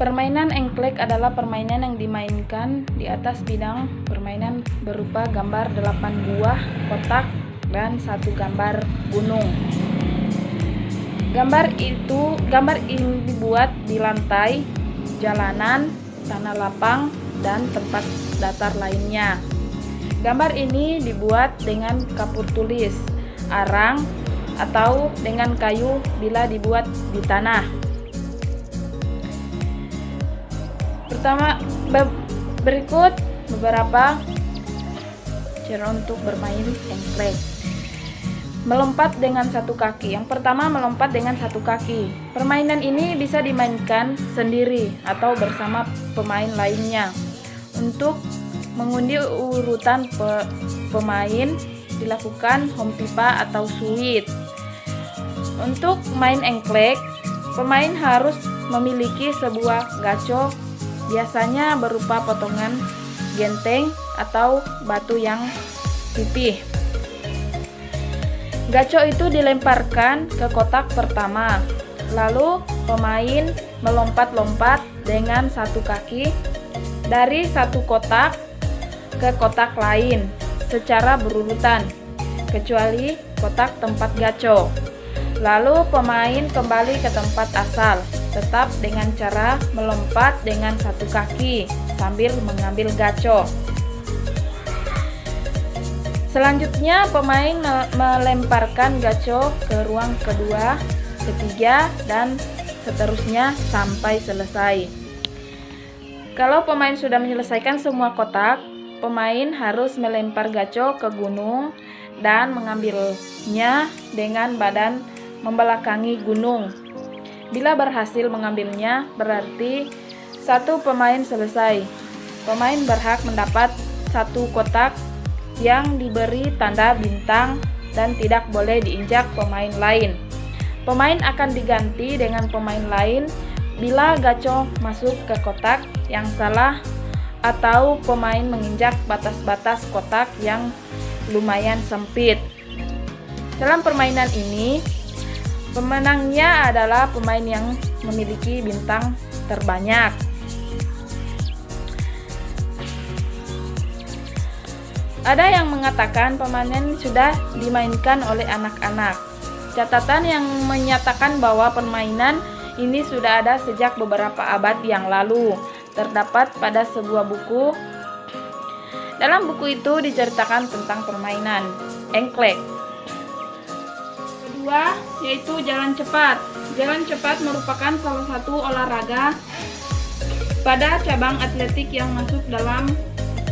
Permainan engklek adalah permainan yang dimainkan di atas bidang permainan berupa gambar 8 buah kotak dan 1 gambar gunung. Gambar ini dibuat di lantai, jalanan, tanah lapang, dan tempat datar lainnya. Gambar ini dibuat dengan kapur tulis, arang, atau dengan kayu bila dibuat di tanah. Berikut beberapa cara untuk bermain engklek. Melompat dengan 1 kaki. Yang pertama, melompat dengan 1 kaki. Permainan ini bisa dimainkan sendiri atau bersama pemain lainnya. Untuk mengundi urutan pemain dilakukan home pipa atau suit. Untuk main engklek, pemain harus memiliki sebuah gaco, biasanya berupa potongan genteng atau batu yang pipih. Gaco itu dilemparkan ke kotak pertama, lalu pemain melompat-lompat dengan 1 kaki dari 1 kotak ke kotak lain secara berurutan, kecuali kotak tempat gaco. Lalu pemain kembali ke tempat asal, tetap dengan cara melompat dengan 1 kaki sambil mengambil gaco. Selanjutnya pemain melemparkan gaco ke ruang kedua, ketiga, dan seterusnya sampai selesai. Kalau pemain sudah menyelesaikan semua kotak, pemain harus melempar gaco ke gunung dan mengambilnya dengan badan membelakangi gunung. Bila berhasil mengambilnya, berarti 1 pemain selesai. Pemain berhak mendapat 1 kotak yang diberi tanda bintang dan tidak boleh diinjak pemain lain. Pemain akan diganti dengan pemain lain bila gaco masuk ke kotak yang salah atau pemain menginjak batas-batas kotak yang lumayan sempit. Dalam permainan ini, pemenangnya adalah pemain yang memiliki bintang terbanyak. Ada yang mengatakan permainan sudah dimainkan oleh anak-anak. Catatan yang menyatakan bahwa permainan ini sudah ada sejak beberapa abad yang lalu terdapat pada sebuah buku. Dalam buku itu diceritakan tentang permainan engklek. Kedua, yaitu jalan cepat. Jalan cepat merupakan salah satu olahraga pada cabang atletik yang masuk dalam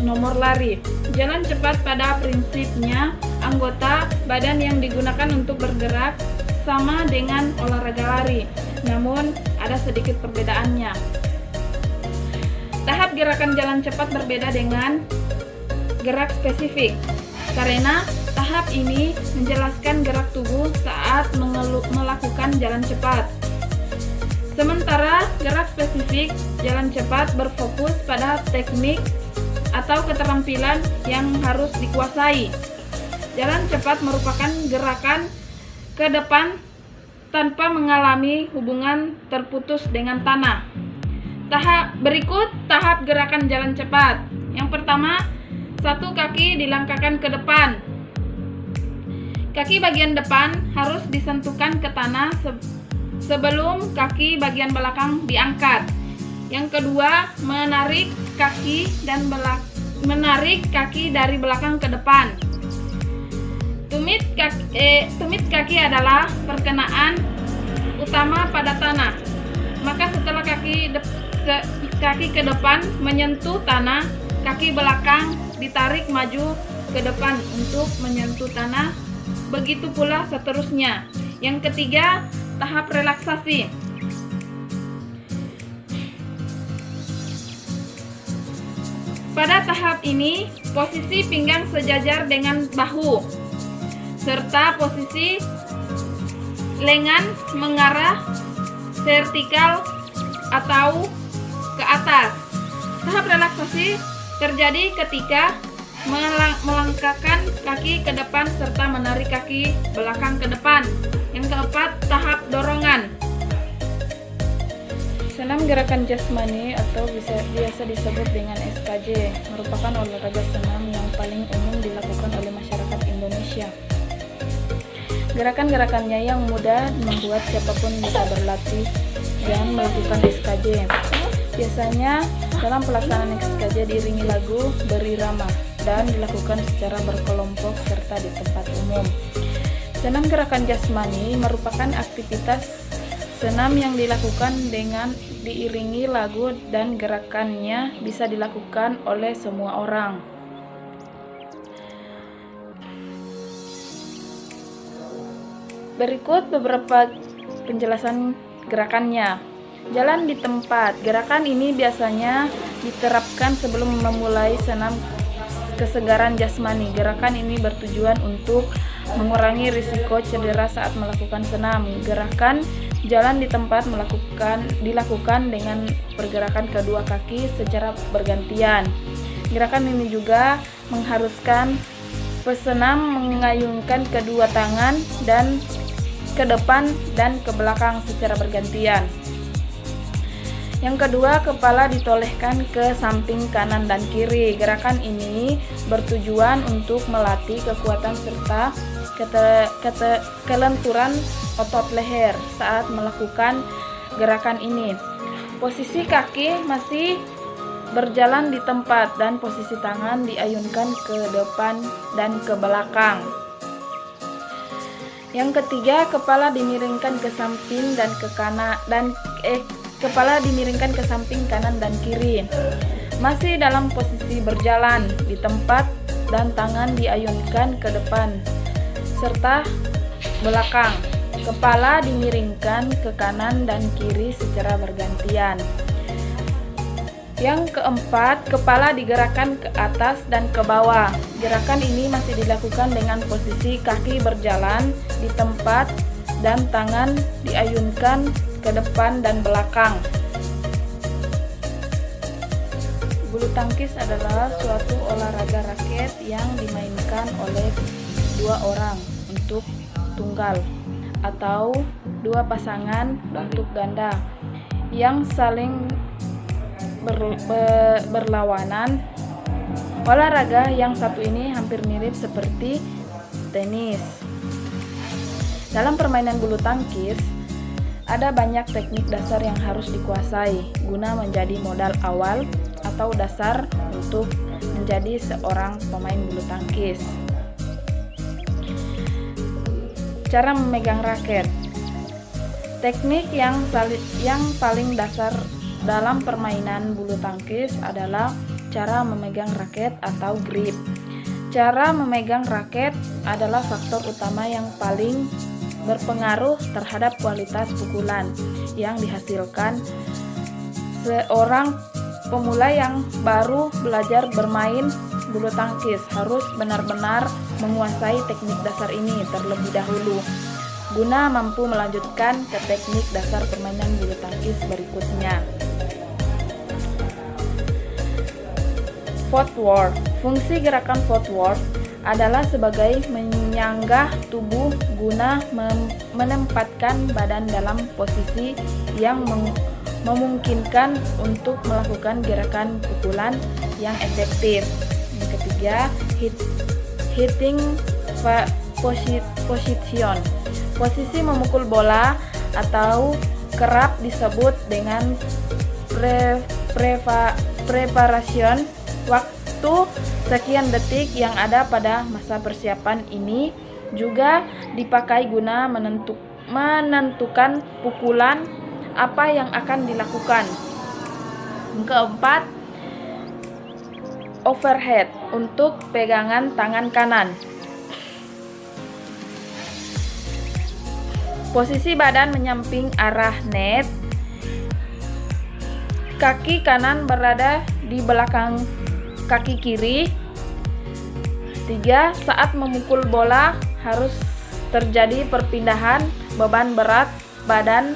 nomor lari. Jalan cepat pada prinsipnya anggota badan yang digunakan untuk bergerak sama dengan olahraga lari, namun ada sedikit perbedaannya. Tahap gerakan jalan cepat berbeda dengan gerak spesifik, karena tahap ini menjelaskan gerak tubuh saat melakukan jalan cepat. Sementara gerak spesifik jalan cepat berfokus pada teknik atau keterampilan yang harus dikuasai. Jalan cepat merupakan gerakan ke depan tanpa mengalami hubungan terputus dengan tanah. Berikut tahap gerakan jalan cepat. Yang pertama, 1 kaki dilangkahkan ke depan. Kaki bagian depan harus disentuhkan ke tanah sebelum kaki bagian belakang diangkat. Yang kedua, menarik kaki dari belakang ke depan. Tumit kaki adalah perkenaan utama pada tanah. Maka setelah kaki ke depan menyentuh tanah, kaki belakang ditarik maju ke depan untuk menyentuh tanah. Begitu pula seterusnya. Yang ketiga, tahap relaksasi. Pada tahap ini, posisi pinggang sejajar dengan bahu, serta posisi lengan mengarah vertikal atau ke atas. Tahap relaksasi terjadi ketika melangkahkan kaki ke depan serta menarik kaki belakang ke depan. Yang keempat, tahap dorongan. Senam gerakan jasmani atau biasa disebut dengan SKJ merupakan olahraga senam yang paling umum dilakukan oleh masyarakat Indonesia. Gerakan-gerakannya yang mudah membuat siapapun bisa berlatih dan melakukan SKJ. Biasanya dalam pelaksanaan SKJ diiringi lagu berirama dan dilakukan secara berkelompok serta di tempat umum. Senam gerakan jasmani merupakan aktivitas senam yang dilakukan dengan diiringi lagu dan gerakannya bisa dilakukan oleh semua orang. Berikut beberapa penjelasan gerakannya. Jalan di tempat. Gerakan ini biasanya diterapkan sebelum memulai senam kesegaran jasmani. Gerakan ini bertujuan untuk mengurangi risiko cedera saat melakukan senam. Gerakan jalan di tempat dilakukan dengan pergerakan kedua kaki secara bergantian. Gerakan ini juga mengharuskan pesenam mengayunkan kedua tangan dan ke depan dan ke belakang secara bergantian. Yang kedua, kepala ditolehkan ke samping kanan dan kiri. Gerakan ini bertujuan untuk melatih kekuatan serta kelenturan otot leher saat melakukan gerakan ini. Posisi kaki masih berjalan di tempat dan posisi tangan diayunkan ke depan dan ke belakang. Yang ketiga, kepala dimiringkan ke samping dan ke kanan kepala dimiringkan ke samping kanan dan kiri. Masih dalam posisi berjalan di tempat dan tangan diayunkan ke depan serta belakang. Kepala dimiringkan ke kanan dan kiri secara bergantian. Yang keempat, kepala digerakkan ke atas dan ke bawah. Gerakan ini masih dilakukan dengan posisi kaki berjalan di tempat dan tangan diayunkan ke depan dan belakang. Bulu tangkis adalah suatu olahraga raket yang dimainkan oleh dua orang untuk tunggal atau dua pasangan untuk ganda yang saling berlawanan. Olahraga yang satu ini hampir mirip seperti tenis. Dalam permainan bulu tangkis, ada banyak teknik dasar yang harus dikuasai guna menjadi modal awal atau dasar untuk menjadi seorang pemain bulu tangkis. Cara memegang raket. Teknik yang paling dasar dalam permainan bulu tangkis adalah cara memegang raket atau grip. Cara memegang raket adalah faktor utama yang paling berpengaruh terhadap kualitas pukulan yang dihasilkan. Seorang pemula yang baru belajar bermain bulu tangkis harus benar-benar menguasai teknik dasar ini terlebih dahulu guna mampu melanjutkan ke teknik dasar permainan bulu tangkis berikutnya. Footwork. Fungsi gerakan footwork adalah sebagai menyanggah tubuh guna menempatkan badan dalam posisi yang memungkinkan untuk melakukan gerakan pukulan yang efektif. Yang ketiga, hitting position. Posisi memukul bola atau kerap disebut dengan preparation. Waktu sekian detik yang ada pada masa persiapan ini juga dipakai guna menentukan pukulan apa yang akan dilakukan. Yang keempat, overhead untuk pegangan tangan kanan. Posisi badan menyamping arah net. Kaki kanan berada di belakang kaki kiri. 3. Saat memukul bola harus terjadi perpindahan beban berat badan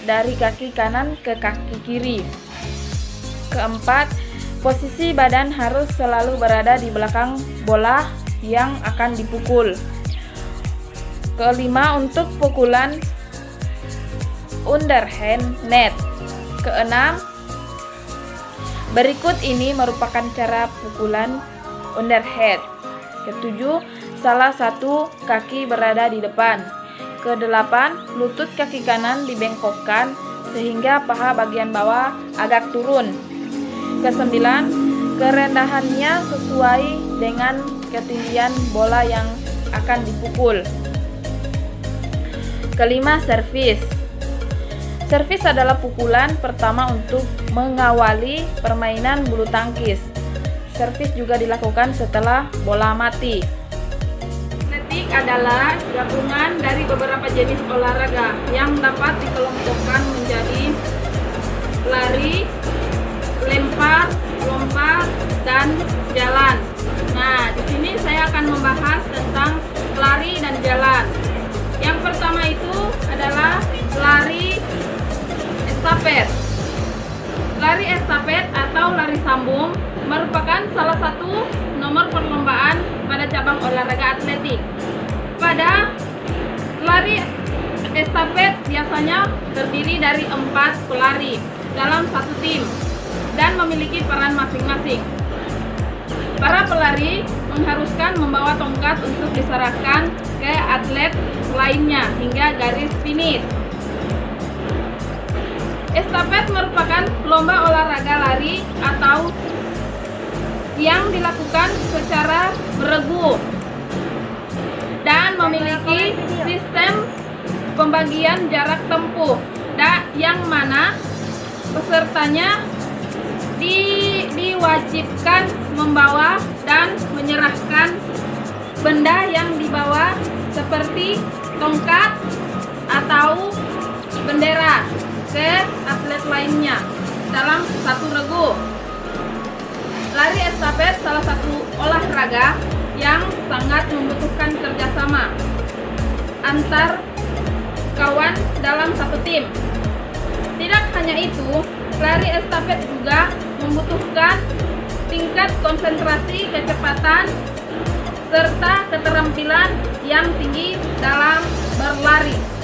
dari kaki kanan ke kaki kiri. Keempat, posisi badan harus selalu berada di belakang bola yang akan dipukul. Kelima, untuk pukulan underhand net, Keenam, berikut ini merupakan cara pukulan underhand. Ketujuh, salah satu kaki berada di depan. Kedelapan, lutut kaki kanan dibengkokkan sehingga paha bagian bawah agak turun. Kesembilan, kerendahannya sesuai dengan ketinggian bola yang akan dipukul. Kelima, servis. Servis adalah pukulan pertama untuk mengawali permainan bulu tangkis. Servis juga dilakukan setelah bola mati. Atletik adalah gabungan dari beberapa jenis olahraga yang dapat dikelompokkan menjadi lari, lempar, lompat, dan jalan. Nah, di sini saya akan membahas tentang lari dan jalan. Yang pertama itu adalah lari estafet. Lari estafet atau lari sambung merupakan salah satu nomor perlombaan pada cabang olahraga atletik. Pada lari estafet biasanya terdiri dari 4 pelari dalam satu tim dan memiliki peran masing-masing. Para pelari mengharuskan membawa tongkat untuk diserahkan ke atlet lainnya hingga garis finish. Estafet merupakan lomba olahraga lari atau yang dilakukan secara beregu dan memiliki sistem pembagian jarak tempuh yang mana pesertanya diwajibkan membawa dan menyerahkan benda yang dibawa seperti tongkat atau bendera ke atlet lainnya dalam satu regu. Lari estafet salah satu olahraga yang sangat membutuhkan kerjasama antar kawan dalam satu tim. Tidak hanya itu, lari estafet juga membutuhkan tingkat konsentrasi, kecepatan, serta keterampilan yang tinggi dalam berlari.